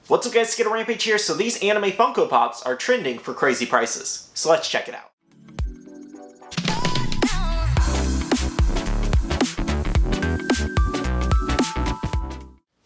What's up guys, Skittlerampage here. So these anime Funko Pops are trending for crazy prices. So let's check it out.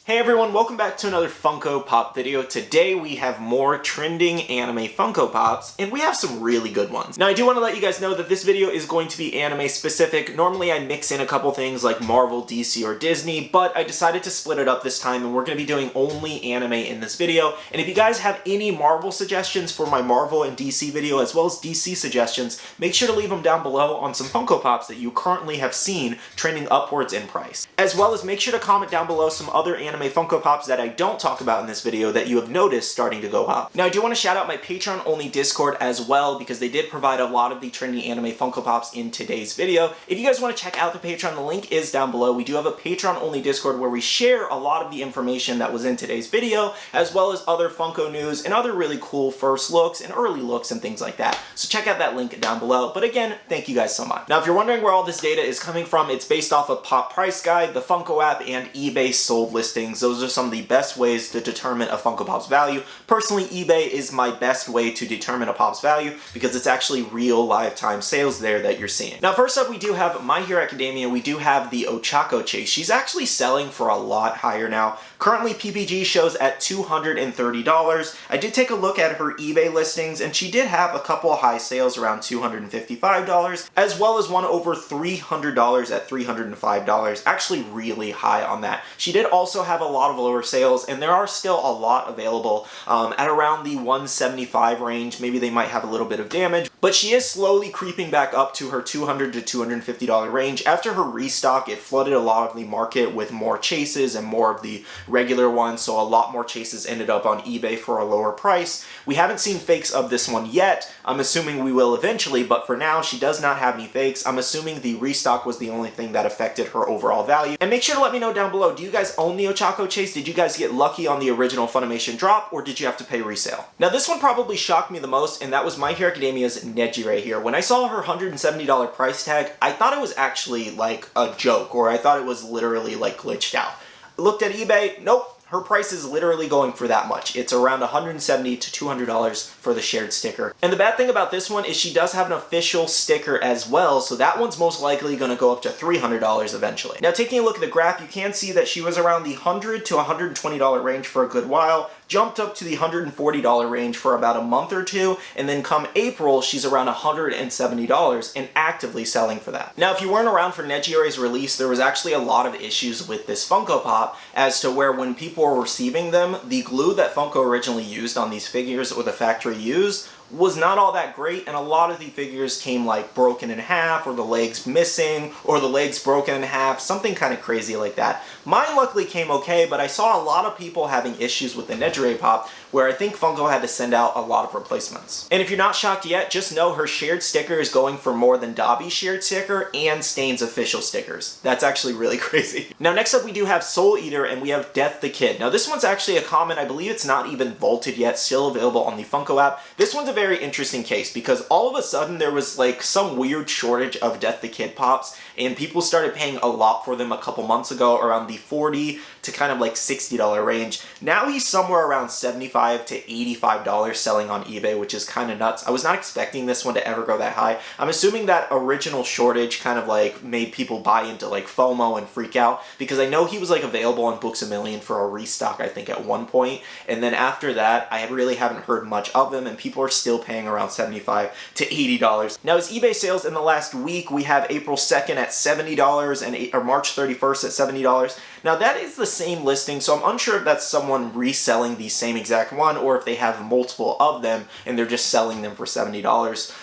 Hey everyone, welcome back to another Funko Pop video. Today we have more trending anime Funko Pops, and we have some really good ones. Now I do want to let you guys know that this video is going to be anime specific. Normally I mix in a couple things like Marvel, DC, or Disney, but I decided to split it up this time and we're going to be doing only anime in this video. And if you guys have any Marvel suggestions for my Marvel and DC video, as well as DC suggestions, make sure to leave them down below on some Funko Pops that you currently have seen trending upwards in price. As well as make sure to comment down below some other anime Funko Pops that I don't talk about in this video that you have noticed starting to go up. Now I do want to shout out my Patreon only Discord as well, because they did provide a lot of the trendy anime Funko Pops in today's video. If you guys want to check out the Patreon, the link is down below. We do have a Patreon only Discord where we share a lot of the information that was in today's video, as well as other Funko news and other really cool first looks and early looks and things like that. So check out that link down below. But again, thank you guys so much. Now if you're wondering where all this data is coming from, it's based off of Pop Price Guide, the Funko app, and eBay sold listings. Those are some of the best ways to determine a Funko Pop's value. Personally, eBay is my best way to determine a Pop's value because it's actually real lifetime sales there that you're seeing. Now, first up, we do have My Hero Academia. We do have the Ochako Chase. She's actually selling for a lot higher now. Currently, PPG shows at $230. I did take a look at her eBay listings, and she did have a couple of high sales around $255, as well as one over $300 at $305. Actually really high on that. She did also have a lot of lower sales, and there are still a lot available at around the 175 range. Maybe they might have a little bit of damage, but she is slowly creeping back up to her $200 to $250 range. After her restock, it flooded a lot of the market with more chases and more of the regular ones, so a lot more chases ended up on eBay for a lower price. We haven't seen fakes of this one yet. I'm assuming we will eventually, but for now, she does not have any fakes. I'm assuming the restock was the only thing that affected her overall value. And make sure to let me know down below, do you guys own the Ochako Chase? Did you guys get lucky on the original Funimation drop, or did you have to pay resale? Now this one probably shocked me the most, and that was My Hero Academia's Neji right here. When I saw her $170 price tag, I thought it was actually like a joke, or I thought it was literally like glitched out. Looked at eBay, nope. Her price is literally going for that much. It's around $170 to $200 for the shared sticker. And the bad thing about this one is she does have an official sticker as well, so that one's most likely going to go up to $300 eventually. Now taking a look at the graph, you can see that she was around the $100 to $120 range for a good while, jumped up to the $140 range for about a month or two, and then come April, she's around $170 and actively selling for that. Now, if you weren't around for Nejire's release, there was actually a lot of issues with this Funko Pop as to where when people were receiving them, the glue that Funko originally used on these figures, or the factory used, was not all that great, and a lot of the figures came like broken in half, or the legs missing, or the legs broken in half, something kind of crazy like that. Mine luckily came okay, but I saw a lot of people having issues with the Nejire Pop, where I think Funko had to send out a lot of replacements. And if you're not shocked yet, just know her shared sticker is going for more than Dabi's shared sticker and Stain's official stickers. That's actually really crazy. Now next up we do have Soul Eater, and we have Death the Kid. Now this one's actually a common. I believe it's not even vaulted yet, still available on the Funko app. This one's a very interesting case because all of a sudden there was like some weird shortage of Death the Kid Pops, and people started paying a lot for them a couple months ago, around the $40 to kind of like $60 range. Now he's somewhere around $75 to $85 selling on eBay, which is kind of nuts. I was not expecting this one to ever go that high. I'm assuming that original shortage kind of like made people buy into like FOMO and freak out, because I know he was like available on Books A Million for a restock, I think, at one point, and then after that I really haven't heard much of him, and people are still paying around $75 to $80. Now his eBay sales in the last week, we have April 2nd at $70 and March 31st at $70. Now that is the same listing, so I'm unsure if that's someone reselling the same exact one, or if they have multiple of them and they're just selling them for $70.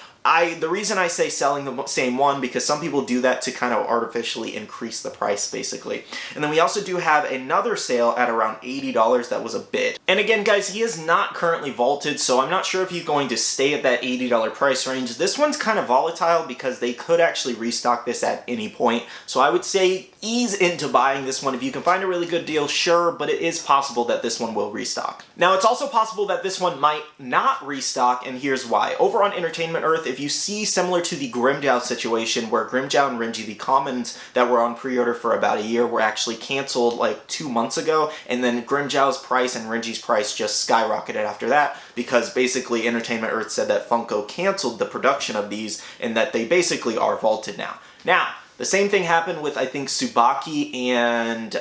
The reason I say selling the same one, because some people do that to kind of artificially increase the price, basically. And then we also do have another sale at around $80 that was a bid. And again, guys, he is not currently vaulted, so I'm not sure if he's going to stay at that $80 price range. This one's kind of volatile because they could actually restock this at any point. So I would say ease into buying this one. If you can find a really good deal, sure, but it is possible that this one will restock. Now, it's also possible that this one might not restock, and here's why. Over on Entertainment Earth, if you see similar to the Grimmjow situation, where Grimmjow and Renji, the commons that were on pre-order for about a year, were actually canceled like 2 months ago, and then Grimmjow's price and Renji's price just skyrocketed after that, because basically Entertainment Earth said that Funko canceled the production of these, and that they basically are vaulted now. Now, the same thing happened with, I think, Tsubaki and,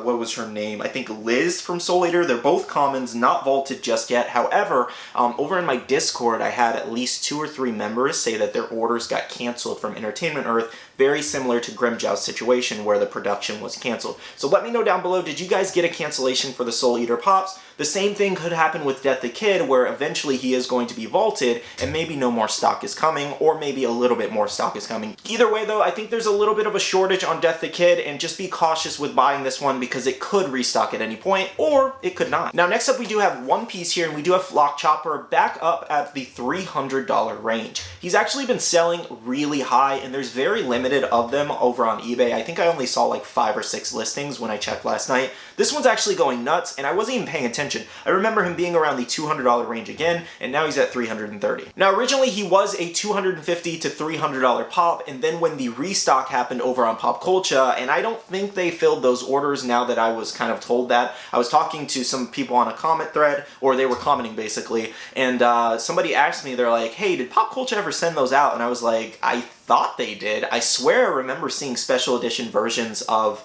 what was her name? I think Liz from Soul Eater. They're both commons, not vaulted just yet. However, over in my Discord, I had at least 2 or 3 members say that their orders got canceled from Entertainment Earth, very similar to Grimmjow's situation where the production was canceled. So let me know down below, did you guys get a cancellation for the Soul Eater Pops? The same thing could happen with Death the Kid, where eventually he is going to be vaulted, and maybe no more stock is coming, or maybe a little bit more stock is coming. Either way though, I think there's a little bit of a shortage on Death the Kid, and just be cautious with buying this one because it could restock at any point, or it could not. Now next up we do have One Piece here, and we do have Flock Chopper back up at the $300 range. He's actually been selling really high, and there's very limited of them over on eBay. I think I only saw like 5 or 6 listings when I checked last night. This one's actually going nuts, and I wasn't even paying attention. I remember him being around the $200 range again, and now he's at $330. Now originally he was a $250 to $300 pop, and then when the restock happened over on Pop Culture, and I don't think they filled those orders now that I was kind of told that. I was talking to some people on a comment thread, or they were commenting basically, and somebody asked me, they're like, hey, did Pop Culture ever send those out? And I was like, I thought they did. I swear I remember seeing special edition versions of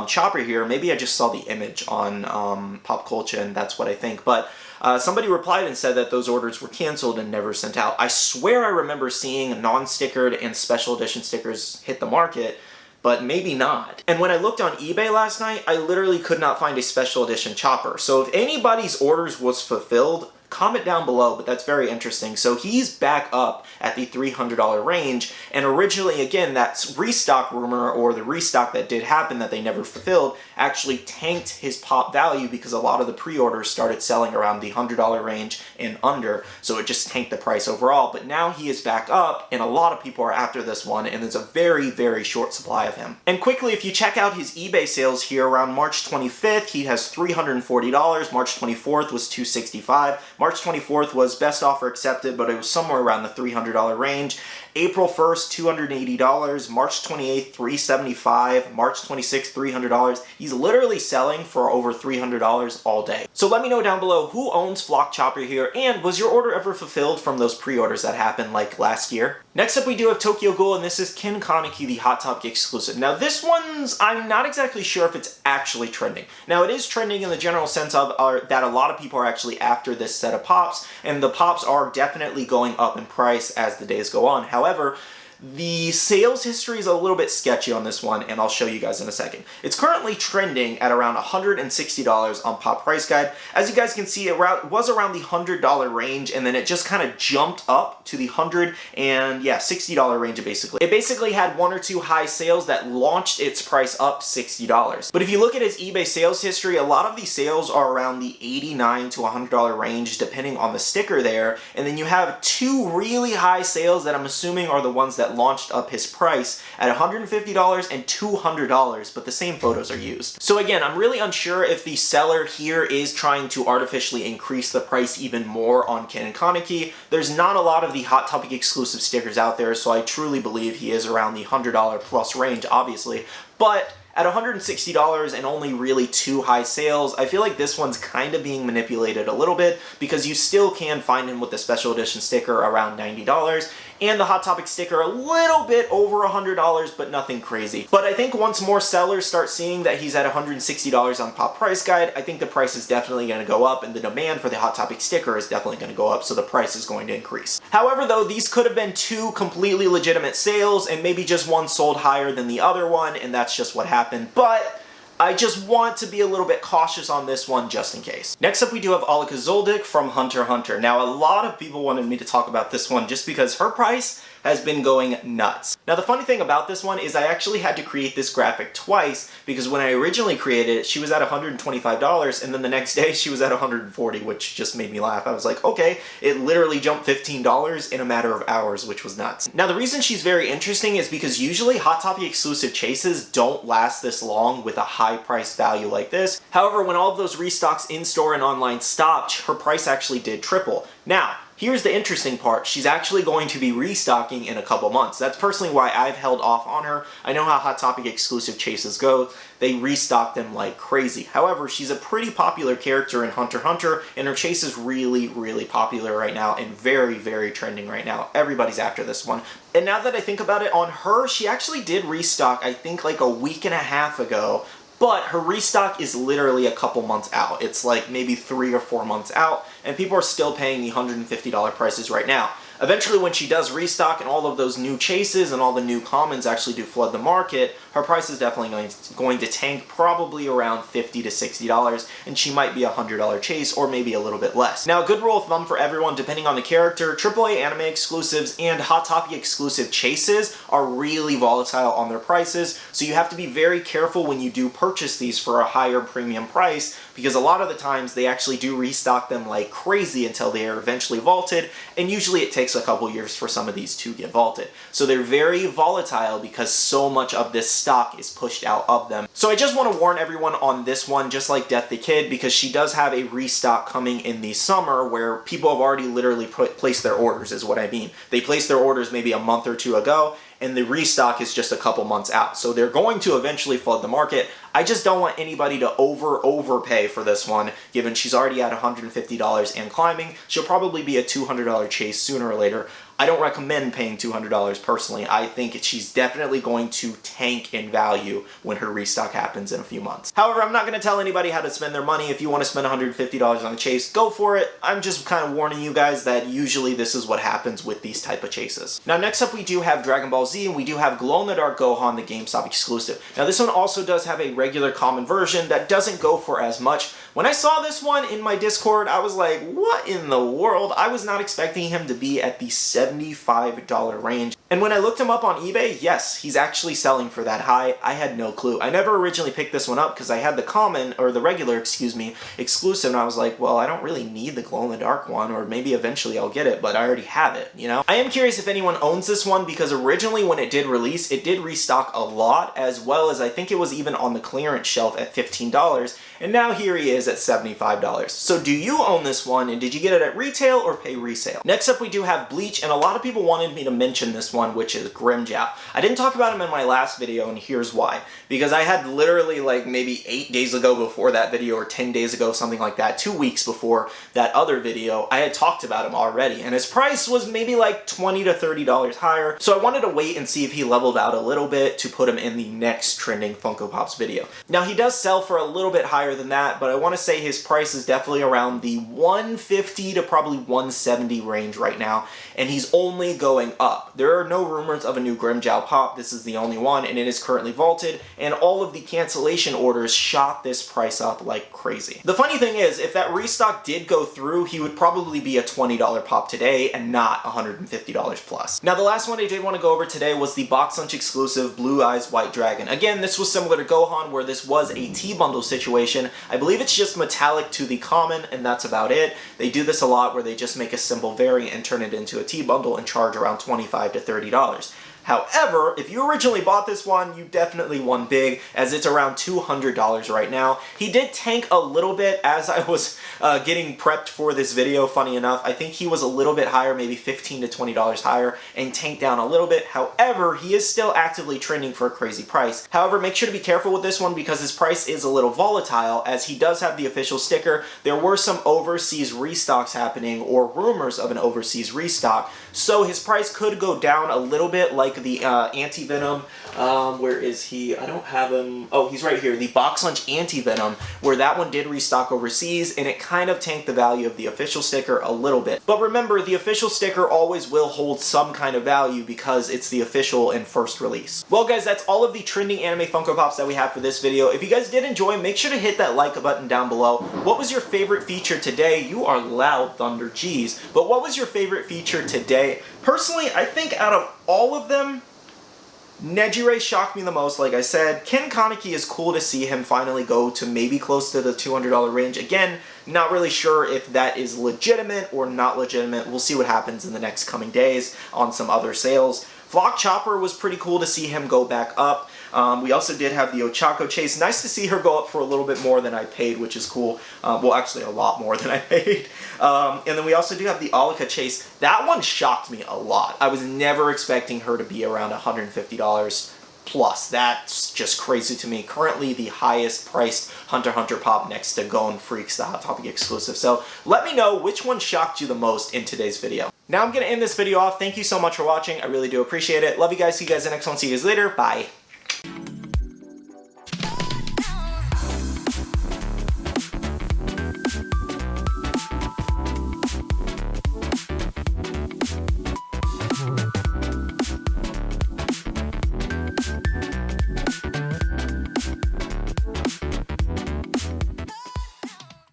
Chopper here. Maybe I just saw the image on Pop Culture and that's what I think. But somebody replied and said that those orders were canceled and never sent out. I swear I remember seeing non-stickered and special edition stickers hit the market, but maybe not. And when I looked on eBay last night, I literally could not find a special edition Chopper. So if anybody's orders was fulfilled, comment down below, but that's very interesting. So he's back up at the $300 range, and originally, again, that restock rumor, or the restock that did happen that they never fulfilled, actually tanked his pop value because a lot of the pre-orders started selling around the $100 range and under, so it just tanked the price overall. But now he is back up, and a lot of people are after this one, and there's a very, very short supply of him. And quickly, if you check out his eBay sales here, around March 25th, he has $340, March 24th was $265, March 24th was best offer accepted, but it was somewhere around the $300 range. April 1st, $280, March 28th, $375, March 26th, $300. He's literally selling for over $300 all day. So let me know down below who owns Flock Chopper here, and was your order ever fulfilled from those pre-orders that happened like last year? Next up we do have Tokyo Ghoul, and this is Ken Kaneki, the Hot Topic exclusive. Now this one's, I'm not exactly sure if it's actually trending. Now it is trending in the general sense of that a lot of people are actually after this set of pops, and the pops are definitely going up in price as the days go on. However, the sales history is a little bit sketchy on this one, and I'll show you guys in a second. It's currently trending at around $160 on Pop Price Guide. As you guys can see, it was around the $100 range, and then it just kind of jumped up to the $100 and $60 range basically. It basically had 1 or 2 high sales that launched its price up $60. But if you look at his eBay sales history, a lot of these sales are around the $89 to $100 range, depending on the sticker there. And then you have 2 really high sales that I'm assuming are the ones that launched up his price at $150 and $200, but the same photos are used. So again, I'm really unsure if the seller here is trying to artificially increase the price even more on Ken Kaneki. There's not a lot of the Hot Topic exclusive stickers out there, so I truly believe he is around the $100 plus range, obviously. But at $160 and only really 2 high sales, I feel like this one's kind of being manipulated a little bit, because you still can find him with the special edition sticker around $90, and the Hot Topic sticker a little bit over $100, but nothing crazy. But I think once more sellers start seeing that he's at $160 on Pop Price Guide, I think the price is definitely going to go up, and the demand for the Hot Topic sticker is definitely going to go up, so the price is going to increase. However though, these could have been 2 completely legitimate sales, and maybe just one sold higher than the other one, and that's just what happened. But I just want to be a little bit cautious on this one just in case. Next up we do have Alika Zoldyck from Hunter x Hunter. Now a lot of people wanted me to talk about this one just because her price has been going nuts. Now the funny thing about this one is I actually had to create this graphic twice, because when I originally created it, she was at $125, and then the next day she was at $140, which just made me laugh. I was like, okay, it literally jumped $15 in a matter of hours, which was nuts. Now the reason she's very interesting is because usually Hot Topic exclusive chases don't last this long with a high price value like this. However, when all of those restocks in store and online stopped, her price actually did triple. Now, here's the interesting part. She's actually going to be restocking in a couple months. That's personally why I've held off on her. I know how Hot Topic exclusive chases go. They restock them like crazy. However, she's a pretty popular character in Hunter x Hunter, and her chase is really, really popular right now and very, very trending right now. Everybody's after this one. And now that I think about it, on her, she actually did restock, I think like a week and a half ago, but her restock is literally a couple months out. It's like maybe 3 or 4 months out, and people are still paying the $150 prices right now. Eventually, when she does restock and all of those new chases and all the new commons actually do flood the market, her price is definitely going to tank probably around $50 to $60, and she might be a $100 chase or maybe a little bit less. Now, a good rule of thumb for everyone, depending on the character, AAA anime exclusives and Hot Topic exclusive chases are really volatile on their prices, so you have to be very careful when you do purchase these for a higher premium price, because a lot of the times they actually do restock them like crazy until they are eventually vaulted, and usually it takes a couple years for some of these to get vaulted. So they're very volatile because so much of this stock is pushed out of them. So I just want to warn everyone on this one, just like Death the Kid, because she does have a restock coming in the summer where people have already literally placed their orders, is what I mean. They placed their orders maybe a month or two ago, and the restock is just a couple months out. So they're going to eventually flood the market. I just don't want anybody to overpay for this one, given she's already at $150 and climbing. She'll probably be a $200 chase sooner or later. I don't recommend paying $200 personally. I think she's definitely going to tank in value when her restock happens in a few months. However, I'm not going to tell anybody how to spend their money. If you want to spend $150 on a chase, go for it. I'm just kind of warning you guys that usually this is what happens with these type of chases. Now, next up we do have Dragon Ball Z, and we do have Glow-in-the-Dark Gohan, the GameStop exclusive. Now, this one also does have a regular common version that doesn't go for as much. When I saw this one in my Discord, I was like, what in the world? I was not expecting him to be at the $75 range. And when I looked him up on eBay, yes, he's actually selling for that high. I had no clue. I never originally picked this one up because I had the common, or the regular, excuse me, exclusive, and I was like, well, I don't really need the glow-in-the-dark one, or maybe eventually I'll get it, but I already have it, you know? I am curious if anyone owns this one, because originally when it did release, it did restock a lot, as well as I think it was even on the clearance shelf at $15, and now here he is at $75. So do you own this one, and did you get it at retail or pay resale? Next up we do have Bleach, and a lot of people wanted me to mention this one, which is Grimmjow. I didn't talk about him in my last video, and here's why. Because I had literally like maybe 8 days ago before that video, or 10 days ago, something like that, 2 weeks before that other video, I had talked about him already, and his price was maybe like $20 to $30 higher, so I wanted to wait and see if he leveled out a little bit to put him in the next trending Funko Pops video. Now, he does sell for a little bit higher than that, but I want to say his price is definitely around the $150 to probably $170 range right now, and he's only going up. There are no rumors of a new Grimmjow pop. This is the only one, and it is currently vaulted, and all of the cancellation orders shot this price up like crazy. The funny thing is, if that restock did go through, he would probably be a $20 pop today and not $150 plus. Now, the last one I did want to go over today was the Box Lunch exclusive Blue Eyes White Dragon. Again, this was similar to Gohan, where this was a T-bundle situation. I believe it's just metallic to the common, and that's about it. They do this a lot where they just make a simple variant and turn it into a T-bundle and charge around $25 to $30. However, if you originally bought this one, you definitely won big, as it's around $200 right now. He did tank a little bit as I was getting prepped for this video, funny enough. I think he was a little bit higher, maybe $15 to $20 higher, and tanked down a little bit. However, he is still actively trending for a crazy price. However, make sure to be careful with this one because his price is a little volatile, as he does have the official sticker. There were some overseas restocks happening, or rumors of an overseas restock, so his price could go down a little bit like like the Anti-Venom. Where is he? I don't have him. Oh, he's right here. The Box Lunch Anti-Venom, where that one did restock overseas, and it kind of tanked the value of the official sticker a little bit. But remember, the official sticker always will hold some kind of value because it's the official and first release. Well guys, that's all of the trending anime Funko Pops that we have for this video. If you guys did enjoy, make sure to hit that like button down below. What was your favorite feature today? You are loud, Thunder, jeez. But what was your favorite feature today? Personally, I think out of all of them, Nejire shocked me the most, like I said. Ken Kaneki is cool to see him finally go to maybe close to the $200 range. Again, not really sure if that is legitimate or not legitimate. We'll see what happens in the next coming days on some other sales. Flock Chopper was pretty cool to see him go back up. We also did have the Ochako Chase. Nice to see her go up for a little bit more than I paid, which is cool. Well, actually a lot more than I paid. And then we also do have the Alika Chase. That one shocked me a lot. I was never expecting her to be around $150 plus. That's just crazy to me. Currently the highest priced Hunter x Hunter Pop next to Gon Freaks, the Hot Topic exclusive. So let me know which one shocked you the most in today's video. Now I'm going to end this video off. Thank you so much for watching. I really do appreciate it. Love you guys. See you guys in the next one. See you guys later. Bye.